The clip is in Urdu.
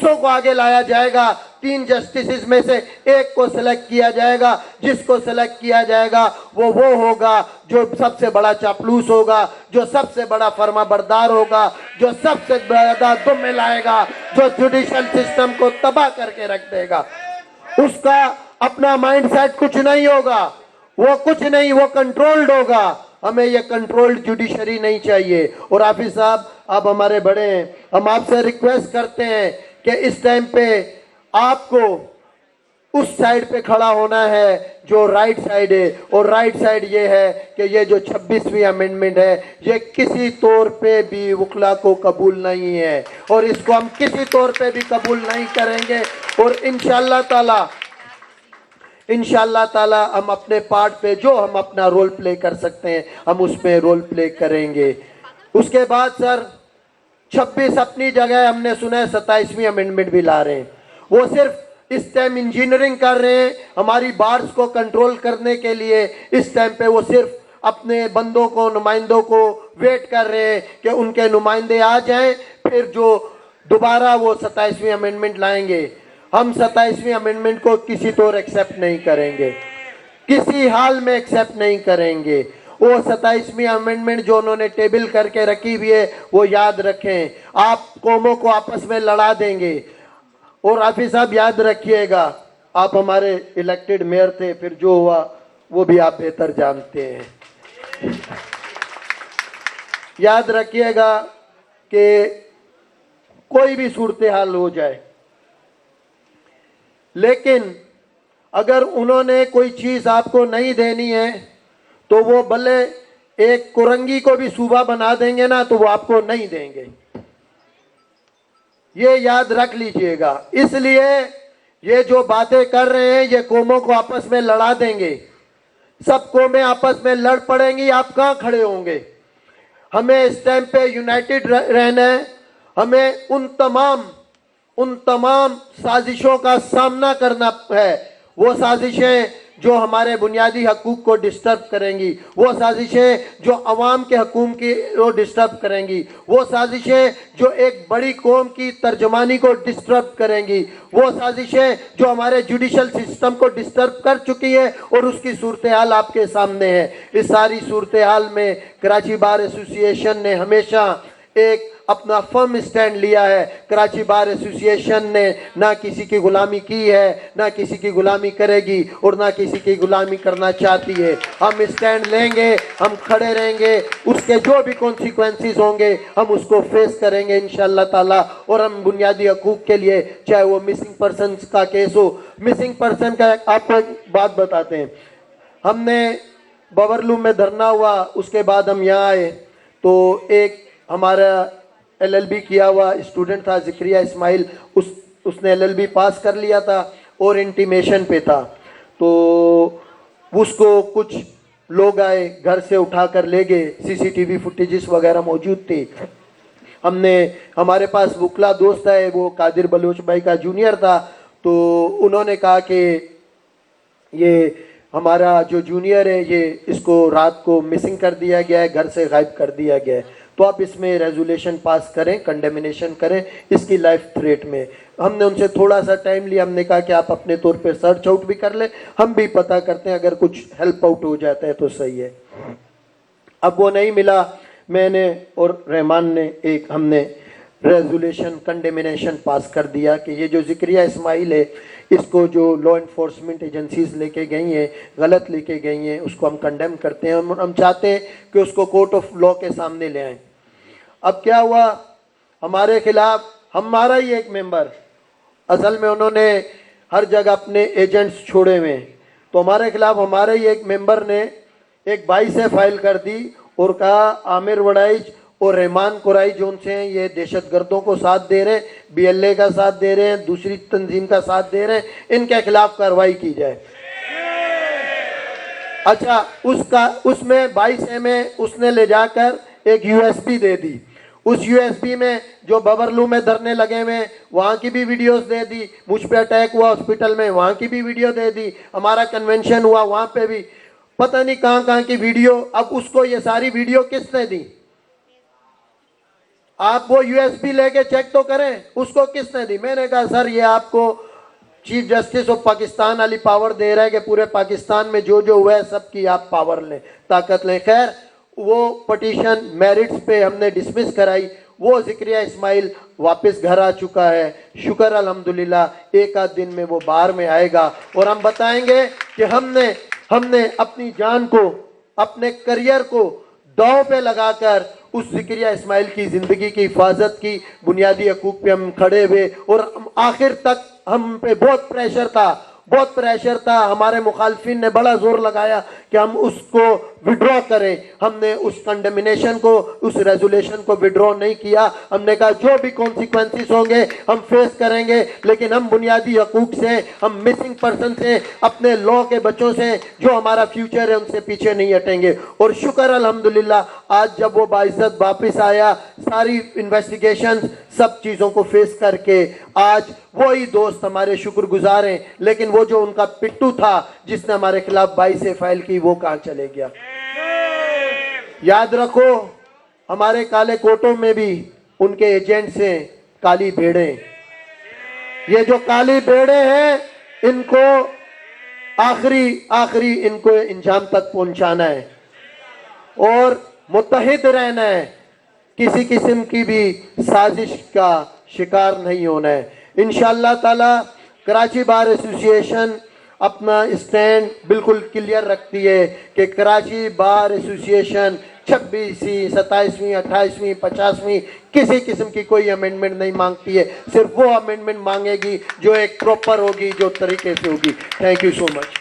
چاپلوسوں کو آگے لایا جائے گا. 3 جسٹسز میں سے ایک کو سلیکٹ کیا جائے گا. جس کو سلیکٹ کیا جائے گا وہ ہوگا جو سب سے بڑا چاپلوس ہوگا, جو سب سے بڑا فرما بردار ہوگا, جو سب سے زیادہ دم لائے گا, جو جوڈیشل سسٹم کو تباہ کر کے رکھ دے گا. اس کا اپنا مائنڈ سیٹ کچھ نہیں ہوگا, وہ کچھ نہیں, وہ کنٹرولڈ ہوگا. ہمیں یہ کنٹرولڈ جوڈیشری نہیں چاہیے. اور حافظ صاحب آپ ہمارے بڑے ہیں, ہم آپ سے ریکویسٹ کرتے ہیں کہ اس ٹائم پہ آپ کو اس سائیڈ پہ کھڑا ہونا ہے جو رائٹ سائیڈ ہے. اور رائٹ سائیڈ یہ ہے کہ یہ جو 26ویں امینڈمنٹ ہے یہ کسی طور پہ بھی وکلا کو قبول نہیں ہے, اور اس کو ہم کسی طور پہ بھی قبول نہیں کریں گے. اور انشاءاللہ تعالی ہم اپنے پارٹ پہ جو ہم اپنا رول پلے کر سکتے ہیں ہم اس میں رول پلے کریں گے. اس کے بعد سر 26 اپنی جگہ ہم نے سنا ہے 27ویں امینڈمنٹ بھی لا رہے ہیں. وہ صرف اس ٹائم انجینئرنگ کر رہے ہیں ہماری بارز کو کنٹرول کرنے کے لیے. اس ٹائم پہ وہ صرف اپنے بندوں کو, نمائندوں کو ویٹ کر رہے ہیں کہ ان کے نمائندے آ جائیں, پھر جو دوبارہ وہ 27ویں امینڈمنٹ لائیں گے. ہم 27ویں امینڈمنٹ کو کسی طور ایکسیپٹ نہیں کریں گے, کسی حال میں ایکسیپٹ نہیں کریں گے. وہ 27ویں امینڈمنٹ جو انہوں نے ٹیبل کر کے رکھی ہوئی ہے وہ یاد رکھیں, آپ قوموں کو آپس میں لڑا دیں گے. اور حافظ صاحب یاد رکھیے گا, آپ ہمارے الیکٹڈ میئر تھے, پھر جو ہوا وہ بھی آپ بہتر جانتے ہیں. یاد رکھیے گا کہ کوئی بھی صورتحال ہو جائے, لیکن اگر انہوں نے کوئی چیز آپ کو نہیں دینی ہے تو وہ بھلے ایک کرنگی کو بھی صوبہ بنا دیں گے نا تو وہ آپ کو نہیں دیں گے. یہ یاد رکھ لیجئے گا. اس لیے یہ جو باتیں کر رہے ہیں یہ قوموں کو آپس میں لڑا دیں گے. سب قومیں آپس میں لڑ پڑیں گی, آپ کہاں کھڑے ہوں گے؟ ہمیں اس ٹائم پہ یونائٹڈ رہنا ہے. ہمیں ان تمام سازشوں کا سامنا کرنا ہے. وہ سازشیں جو ہمارے بنیادی حقوق کو ڈسٹرب کریں گی, وہ سازشیں جو عوام کے حقوق کی وہ ڈسٹرب کریں گی, وہ سازشیں جو ایک بڑی قوم کی ترجمانی کو ڈسٹرب کریں گی, وہ سازشیں جو ہمارے جوڈیشل سسٹم کو ڈسٹرب کر چکی ہے, اور اس کی صورتحال آپ کے سامنے ہے. اس ساری صورتحال میں کراچی بار ایسوسی ایشن نے ہمیشہ ایک اپنا فرم سٹینڈ لیا ہے. کراچی بار ایسوسی ایشن نے نہ کسی کی غلامی کی ہے, نہ کسی کی غلامی کرے گی, اور نہ کسی کی غلامی کرنا چاہتی ہے. ہم سٹینڈ لیں گے, ہم کھڑے رہیں گے, اس کے جو بھی کانسیکوینسز ہوں گے ہم اس کو فیس کریں گے انشاءاللہ تعالی. اور ہم بنیادی حقوق کے لیے, چاہے وہ مسنگ پرسنز کا کیس ہو. مسنگ پرسن کا آپ کو ایک بات بتاتے ہیں. ہم نے بورلو میں دھرنا ہوا, اس کے بعد ہم یہاں آئے تو ایک ہمارا LLB کیا ہوا اسٹوڈنٹ تھا ذکریہ اسماعیل, اس نے LLB پاس کر لیا تھا اور انٹیمیشن پہ تھا. تو اس کو کچھ لوگ آئے, گھر سے اٹھا کر لے گئے, CCTV فوٹیجز وغیرہ موجود تھی. ہمارے پاس وکلا دوست ہے, وہ قادر بلوچ بھائی کا جونیئر تھا, تو انہوں نے کہا کہ یہ ہمارا جو جونیئر ہے یہ اس کو رات کو مسنگ کر دیا گیا ہے, گھر سے غائب کر دیا گیا ہے, تو آپ اس میں ریزولیشن پاس کریں, کنڈیمنیشن کریں اس کی لائف تھریٹ میں. ہم نے ان سے تھوڑا سا ٹائم لیا, ہم نے کہا کہ آپ اپنے طور پہ سرچ آؤٹ بھی کر لیں, ہم بھی پتہ کرتے ہیں, اگر کچھ ہیلپ آؤٹ ہو جاتا ہے تو صحیح ہے. اب وہ نہیں ملا, میں نے اور رحمان نے ہم نے ریزولیشن کنڈیمنیشن پاس کر دیا کہ یہ جو ذکریہ اسماعیل ہے اس کو جو لا انفورسمنٹ ایجنسیز لے کے گئی ہیں, غلط لے کے گئی ہیں, اس کو ہم کنڈیم کرتے ہیں. ہم چاہتے ہیں کہ اس کو کورٹ آف لا کے سامنے لے آئیں. اب کیا ہوا, ہمارے خلاف ہمارا ہی ایک ممبر, اصل میں انہوں نے ہر جگہ اپنے ایجنٹس چھوڑے ہوئے ہیں, تو ہمارے خلاف ہمارے ہی ایک ممبر نے ایک 22 سے فائل کر دی اور کہا عامر وڑائچ اور رحمان قرائی جو ان سے ہیں یہ دہشت گردوں کو ساتھ دے رہے ہیں, BLA کا ساتھ دے رہے ہیں, دوسری تنظیم کا ساتھ دے رہے ہیں, ان کے خلاف کارروائی کی جائے. اچھا, اس میں 22 میں اس نے لے جا کر ایک USB دے دی. اس USB میں جو بورلو میں دھرنے لگے ہوئے وہاں کی بھی ویڈیوز دے دی, مجھ پہ اٹیک ہوا ہاسپٹل میں وہاں کی بھی ویڈیو دے دی, ہمارا کنونشن ہوا وہاں پہ بھی, پتہ نہیں کہاں کہاں کی ویڈیو. اب اس کو یہ ساری ویڈیو کس نے دی؟ آپ وہ USB لے کے چیک تو کریں, اس کو کس نے دی؟ میں نے کہا سر یہ آپ کو چیف جسٹس آف پاکستان والی پاور دے رہا ہے کہ پورے پاکستان میں جو ہوا ہے سب کی آپ پاور لیں, طاقت لیں. خیر وہ پٹیشن میرٹس پہ ہم نے ڈسمس کرائی, وہ ذکریہ اسماعیل واپس گھر آ چکا ہے, شکر الحمدللہ. ایک آدھ دن میں وہ باہر میں آئے گا اور ہم بتائیں گے کہ ہم نے اپنی جان کو, اپنے کریئر کو داؤ پہ لگا کر اس ذکریہ اسماعیل کی زندگی کی حفاظت کی. بنیادی حقوق پہ ہم کھڑے ہوئے اور آخر تک ہم پہ بہت پریشر تھا. ہمارے مخالفین نے بڑا زور لگایا کہ ہم اس کو وڈرا کریں. ہم نے اس کنڈمنیشن کو, اس ریزولیشن کو وڈرا نہیں کیا. ہم نے کہا جو بھی کانسیکوینسز ہوں گے ہم فیس کریں گے, لیکن ہم بنیادی حقوق سے, ہم مسنگ پرسن سے, اپنے لا کے بچوں سے, جو ہمارا فیوچر ہے ان سے پیچھے نہیں ہٹیں گے. اور شکر الحمدللہ آج جب وہ باعزت واپس آیا, ساری انویسٹیگیشن سب چیزوں کو فیس کر کے, آج وہی دوست ہمارے شکر گزار ہیں. لیکن وہ جو ان کا پٹو تھا جس نے ہمارے خلاف 22 فائل کی, وہ کہاں چلے گیا؟ یاد رکھو ہمارے کالے کوٹوں میں بھی ان کے ایجنٹس ہیں کالی بھیڑیں. یہ جو کالی بھیڑیں ہیں ان کو آخری ان کو انجام تک پہنچانا ہے اور متحد رہنا ہے, کسی قسم کی بھی سازش کا شکار نہیں ہونا ہے. انشاءاللہ تعالی کراچی بار ایسوسی ایشن اپنا اسٹینڈ بالکل کلیئر رکھتی ہے کہ کراچی بار ایسوسی ایشن 26ویں 27ویں 28ویں 50ویں کسی قسم کی کوئی امینڈمنٹ نہیں مانگتی ہے. صرف وہ امینڈمنٹ مانگے گی جو ایک پراپر ہوگی, جو طریقے سے ہوگی. Thank you so much.